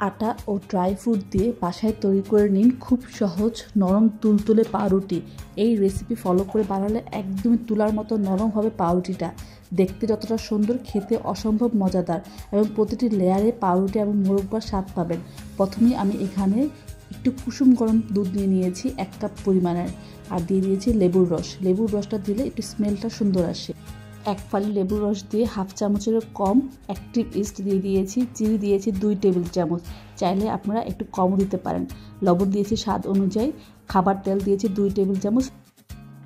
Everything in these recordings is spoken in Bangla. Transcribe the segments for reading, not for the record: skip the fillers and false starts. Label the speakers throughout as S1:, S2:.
S1: আটা ও ড্রাই ফ্রুট দিয়ে বাসায় তৈরি করে নিন খুব সহজ নরম তুলতুলে পাউরুটি। এই রেসিপি ফলো করে বানালে একদমই তুলার মতো নরম হবে পাউরুটিটা। দেখতে যতটা সুন্দর, খেতে অসম্ভব মজাদার এবং প্রতিটি লেয়ারে পাউরুটি এবং মোরব্বার স্বাদ পাবেন। প্রথমেই আমি এখানে একটু কুসুম গরম দুধ নিয়ে নিয়েছি 1 কাপ পরিমাণের, আর দিয়ে দিয়েছি লেবুর রস। লেবুর রসটা দিলে একটু স্মেলটা সুন্দর আসে। 1 ফালি লেবুর রস দিয়ে 1/2 চামচেরও কম অ্যাক্টিভ ইস্ট দিয়ে দিয়েছি। চিনি দিয়েছি 2 টেবিল চামচ, চাইলে আপনারা একটু কমও দিতে পারেন। লবণ দিয়েছি স্বাদ অনুযায়ী। খাবার তেল দিয়েছি 2 টেবিল চামচ।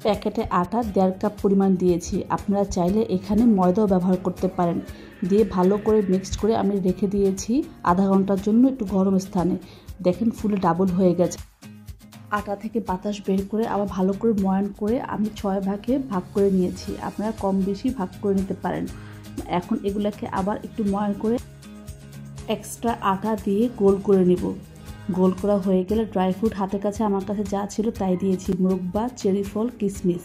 S1: প্যাকেটে আটা 1.5 কাপ পরিমাণ দিয়েছি, আপনারা চাইলে এখানে ময়দাও ব্যবহার করতে পারেন। দিয়ে ভালো করে মিক্সড করে আমি রেখে দিয়েছি আধা ঘন্টার জন্য একটু গরম স্থানে। দেখেন ফুলে ডাবল হয়ে গেছে। আটা থেকে বাতাস বের করে আবার ভালো করে ময়ান করে আমি 6 ভাগে ভাগ করে নিয়েছি, আপনারা কম বেশি ভাগ করে নিতে পারেন। এখন এগুলোকে আবার একটু ময়ান করে এক্সট্রা আটা দিয়ে গোল করে নিব। গোল করা হয়ে গেলে ড্রাই ফ্রুট হাতের কাছে আমার কাছে যা ছিল তাই দিয়েছি, মোরব্বা, চেরি ফল, কিশমিশ।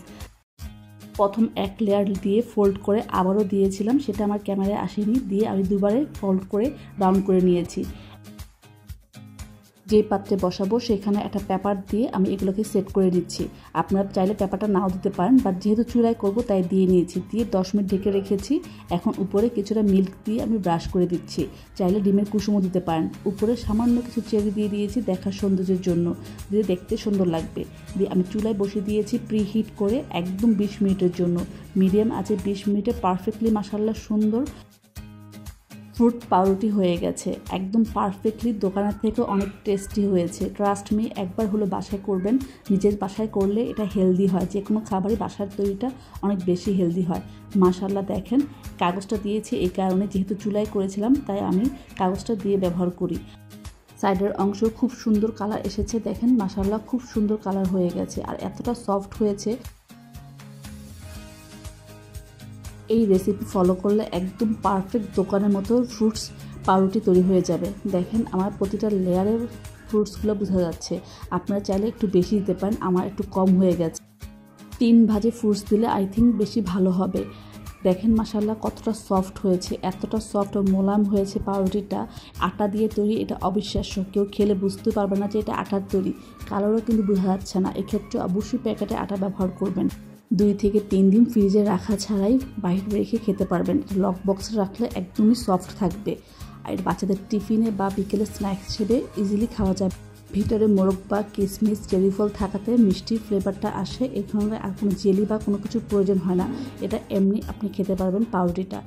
S1: প্রথম 1 লেয়ার দিয়ে ফোল্ড করে আবারও দিয়েছিলাম, সেটা আমার ক্যামেরায় আসেনি। দিয়ে আমি দুবারে ফোল্ড করে রাউন্ড করে নিয়েছি। যে পাত্রে বসাবো সেখানে একটা পেপার দিয়ে আমি এগুলোকে সেট করে দিচ্ছি। আপনারা চাইলে পেপারটা নাও দিতে পারেন, বাট যেহেতু চুলায় করবো তাই দিয়ে নিয়েছি। দিয়ে 10 মিনিট ঢেকে রেখেছি। এখন উপরে কিছুটা মিল্ক দিয়ে আমি ব্রাশ করে দিচ্ছি। চাইলে ডিমের কুসুমও দিতে পারেন। উপরে সামান্য কিছু চেরি দিয়ে দিয়েছি দেখার সৌন্দর্যের জন্য, দিয়ে দেখতে সুন্দর লাগবে। দিয়ে আমি চুলায় বসিয়ে দিয়েছি প্রি হিট করে একদম 20 মিনিটের জন্য। মিডিয়াম আছে 20 মিনিটে পারফেক্টলি মাশাআল্লাহ সুন্দর ফ্রুট পাউরুটি হয়ে গেছে। একদম পারফেক্টলি, দোকানের থেকে অনেক টেস্টি হয়েছে। ট্রাস্ট মি, একবার হলো বাসায় করবেন। নিজের বাসায় করলে এটা হেলদি হয়, যে কোনো খাবারই বাসার তৈরিটা অনেক বেশি হেলদি হয়। মাশাআল্লাহ দেখেন, কাগজটা দিয়েছি এই কারণে যেহেতু চুলায় করেছিলাম, তাই আমি কাগজটা দিয়ে ব্যবহার করি। সাইডের অংশ খুব সুন্দর কালার এসেছে, দেখেন মাশাআল্লাহ খুব সুন্দর কালার হয়ে গেছে আর এতটা সফট হয়েছে। এই রেসিপি ফলো করলে একদম পারফেক্ট দোকানের মতো ফ্রুটস পাউরুটি তৈরি হয়ে যাবে। দেখেন আমার প্রতিটা লেয়ারের ফ্রুটসগুলো বোঝা যাচ্ছে। আপনারা চাইলে একটু বেশি দিতে পারেন, আমার একটু কম হয়ে গেছে। 3 ভাজে ফ্রুটস দিলে আই থিঙ্ক বেশি ভালো হবে। দেখেন মাশাআল্লাহ কতটা সফট হয়েছে, এতটা সফট ও মোলায়েম হয়েছে পাউরুটিটা। আটা দিয়ে তৈরি, এটা অবিশ্বাস্য। কেউ খেলে বুঝতে পারবে না যে এটা আটার তৈরি। কালারও কিন্তু বোঝা যাচ্ছে না। এক্ষেত্রে অবশ্যই প্যাকেটে আটা ব্যবহার করবেন। 2 থেকে 3 দিন ফ্রিজে রাখা ছাড়াই বাইরে রেখে খেতে পারবেন। লক বক্সে রাখলে একদমই সফট থাকবে। আর বাচ্চাদের টিফিনে বা বিকেলে স্ন্যাক্স হিসেবে ইজিলি খাওয়া যাবে। ভিতরে মোরব্বা, কিশমিশ, চেরি ফল থাকাতে মিষ্টি ফ্লেভারটা আসে। এখানে আর কোনো জেলি বা কোনো কিছুর প্রয়োজন হয় না। এটা এমনি আপনি খেতে পারবেন পাউরুটিটা।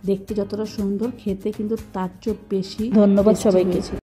S1: দেখতে যতটা সুন্দর, খেতে কিন্তু তার চেয়ে বেশি। ধন্যবাদ সবাইকে।